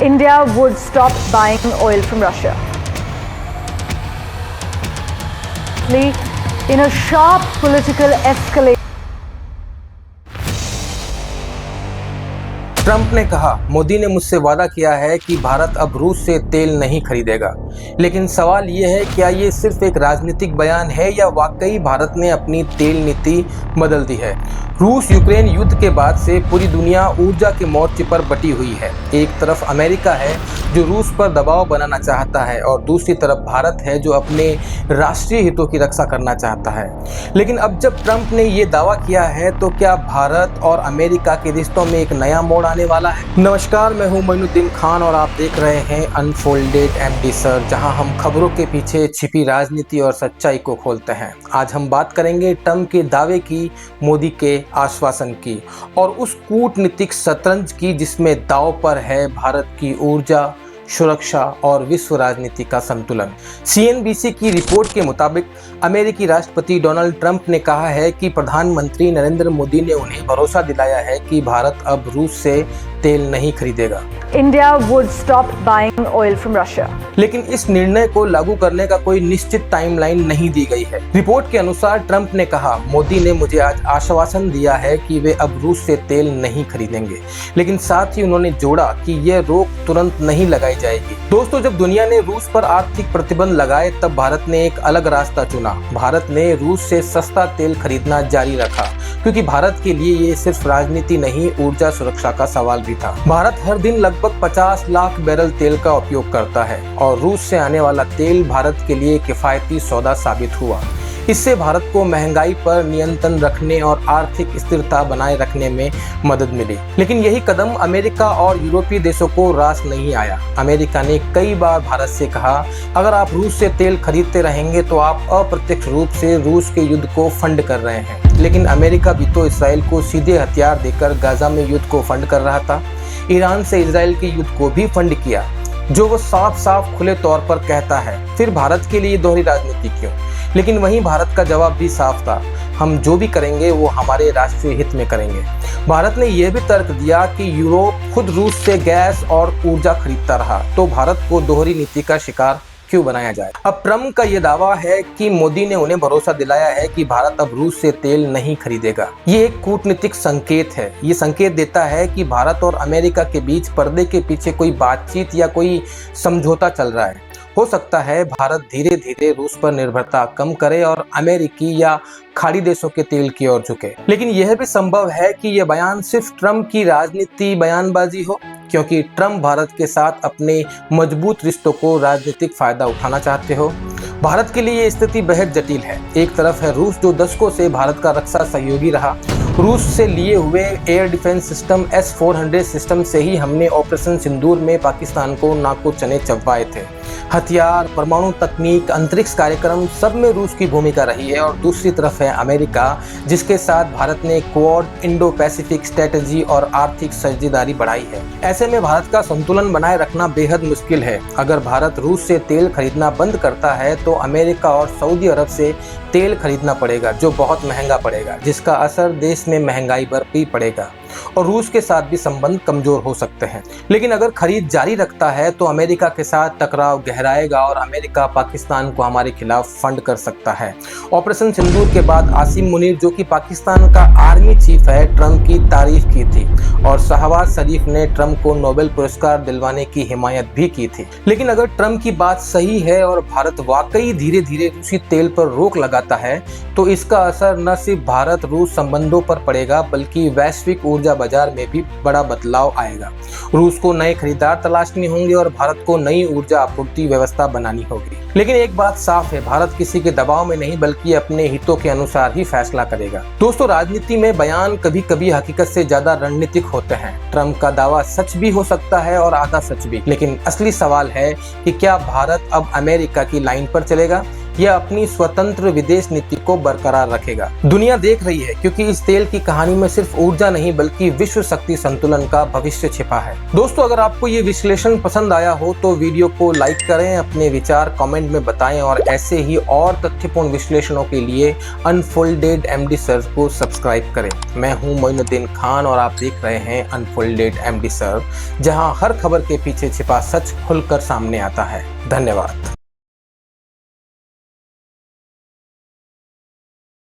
India would stop buying oil from Russia. In a sharp political escalation. Trump ने कहा, मोदी ने मुझसे वादा किया है कि भारत अब रूस से तेल नहीं खरीदेगा। लेकिन सवाल ये है, क्या ये सिर्फ एक राजनीतिक बयान है या वाकई भारत ने अपनी तेल नीति बदल दी है? रूस यूक्रेन युद्ध के बाद से पूरी दुनिया ऊर्जा के मोर्चे पर बटी हुई है। एक तरफ अमेरिका है जो रूस पर दबाव बनाना चाहता है और दूसरी तरफ भारत है जो अपने राष्ट्रीय हितों की रक्षा करना चाहता है। लेकिन अब जब ट्रंप ने ये दावा किया है तो क्या भारत और अमेरिका के रिश्तों में एक नया मोड़ आने वाला है? नमस्कार, मैं हूं मोइनुद्दीन खान और आप देख रहे हैं अनफोल्डेड एमडी सर, जहां हम खबरों के पीछे छिपी राजनीति और सच्चाई को खोलते हैं। आज हम बात करेंगे ट्रंप के दावे की, मोदी के आश्वासन की और उस कूटनीतिक शतरंज की जिसमें दांव पर है भारत की ऊर्जा, सुरक्षा और विश्व राजनीति का संतुलन। सीएनबीसी की रिपोर्ट के मुताबिक अमेरिकी राष्ट्रपति डोनाल्ड ट्रंप ने कहा है कि प्रधानमंत्री नरेंद्र मोदी ने उन्हें भरोसा दिलाया है कि भारत अब रूस से तेल नहीं खरीदेगा। India would stop buying oil from Russia. लेकिन इस निर्णय को लागू करने का कोई निश्चित टाइमलाइन नहीं दी गई है। रिपोर्ट के अनुसार ट्रंप ने कहा, मोदी ने मुझे आज आश्वासन दिया है कि वे अब रूस से तेल नहीं खरीदेंगे। लेकिन साथ ही उन्होंने जोड़ा कि यह रोक तुरंत नहीं लगाई जाएगी। दोस्तों, जब दुनिया ने रूस पर आर्थिक प्रतिबंध लगाए तब भारत ने एक अलग रास्ता चुना। भारत ने रूस से सस्ता तेल खरीदना जारी रखा, क्योंकि भारत के लिए ये सिर्फ राजनीति नहीं, ऊर्जा सुरक्षा का सवाल भी था। भारत हर दिन लगभग 50 लाख बैरल तेल का उपयोग करता है और रूस से आने वाला तेल भारत के लिए किफायती सौदा साबित हुआ। इससे भारत को महंगाई पर नियंत्रण रखने और आर्थिक स्थिरता बनाए रखने में मदद मिली। लेकिन यही कदम अमेरिका और यूरोपीय देशों को रास नहीं आया। अमेरिका ने कई बार भारत से कहा, अगर आप रूस से तेल खरीदते रहेंगे तो आप अप्रत्यक्ष रूप से रूस के युद्ध को फंड कर रहे हैं। लेकिन अमेरिका भी तो इसराइल को सीधे हथियार देकर गाजा में युद्ध को फंड कर रहा था। ईरान से इजराइल के युद्ध को भी फंड किया, जो वो साफ साफ खुले तौर पर कहता है। फिर भारत के लिए दोहरी राजनीति क्यों? लेकिन वहीं भारत का जवाब भी साफ था, हम जो भी करेंगे वो हमारे राष्ट्रीय हित में करेंगे। भारत ने यह भी तर्क दिया कि यूरोप खुद रूस से गैस और ऊर्जा खरीदता रहा, तो भारत को दोहरी नीति का शिकार क्यों बनाया जाए? अब ट्रंप का यह दावा है कि मोदी ने उन्हें भरोसा दिलाया है कि भारत अब रूस से तेल नहीं खरीदेगा। ये एक कूटनीतिक संकेत है। ये संकेत देता है कि भारत और अमेरिका के बीच पर्दे के पीछे कोई बातचीत या कोई समझौता चल रहा है। हो सकता है भारत धीरे धीरे रूस पर निर्भरता कम करे और अमेरिकी या खाड़ी देशों के तेल की ओर झुके। लेकिन यह भी संभव है कि यह बयान सिर्फ ट्रंप की राजनीति बयानबाजी हो, क्योंकि ट्रंप भारत के साथ अपने मजबूत रिश्तों को राजनीतिक फायदा उठाना चाहते हो। भारत के लिए ये स्थिति बेहद जटिल है। एक तरफ है रूस, जो दशकों से भारत का रक्षा सहयोगी रहा। रूस से लिए हुए air defence system S-400 system से ही हमने ऑपरेशन सिंदूर में पाकिस्तान को नाको चने चबवाए थे। हथियार, परमाणु तकनीक, अंतरिक्ष कार्यक्रम, सब में रूस की भूमिका रही है। और दूसरी तरफ है अमेरिका, जिसके साथ भारत ने क्वाड, इंडो पैसिफिक स्ट्रेटजी और आर्थिक साझेदारी बढ़ाई है। ऐसे में भारत का संतुलन बनाए रखना बेहद मुश्किल है। अगर भारत रूस से तेल खरीदना बंद करता है तो अमेरिका और सऊदी अरब से तेल खरीदना पड़ेगा, जो बहुत महंगा पड़ेगा, जिसका असर देश में महंगाई पर भी पड़ेगा और रूस के साथ भी संबंध कमजोर हो सकते हैं। लेकिन अगर खरीद जारी रखता है तो अमेरिका के साथ टकराव गहराएगा और अमेरिका पाकिस्तान को हमारे खिलाफ फंड कर सकता है। ऑपरेशन सिंदूर के बाद आसिम मुनीर, जो कि पाकिस्तान का आर्मी चीफ है, ट्रंप की तारीफ की थी और शहबाज शरीफ ने ट्रंप को नोबेल पुरस्कार दिलवाने की हिमायत भी की थी। लेकिन अगर ट्रंप की बात सही है और भारत वाकई धीरे धीरे रूसी तेल पर रोक लगाता है तो इसका असर न सिर्फ भारत रूस संबंधों पर पड़ेगा बल्कि वैश्विक ऊर्जा बाजार में भी बड़ा बदलाव आएगा। रूस को नए खरीदार तलाशने होंगे और भारत को नई ऊर्जा आपूर्ति व्यवस्था बनानी होगी। लेकिन एक बात साफ है, भारत किसी के दबाव में नहीं बल्कि अपने हितों के अनुसार ही फैसला करेगा। दोस्तों, राजनीति में बयान कभी कभी हकीकत से ज्यादा रणनीतिक होते हैं। ट्रंप का दावा सच भी हो सकता है और आधा सच भी। लेकिन असली सवाल है कि क्या भारत अब अमेरिका की लाइन पर चलेगा यह अपनी स्वतंत्र विदेश नीति को बरकरार रखेगा। दुनिया देख रही है क्योंकि इस तेल की कहानी में सिर्फ ऊर्जा नहीं बल्कि विश्व शक्ति संतुलन का भविष्य छिपा है। दोस्तों, अगर आपको ये विश्लेषण पसंद आया हो तो वीडियो को लाइक करें, अपने विचार कमेंट में बताएं और ऐसे ही और तथ्यपूर्ण विश्लेषणों के लिए अनफोल्डेड एमडी सर्व को सब्सक्राइब करें। मैं हूं मोइनुद्दीन खान और आप देख रहे हैं अनफोल्डेड एमडी सर्व, जहां हर खबर के पीछे छिपा सच खुलकर सामने आता है। धन्यवाद।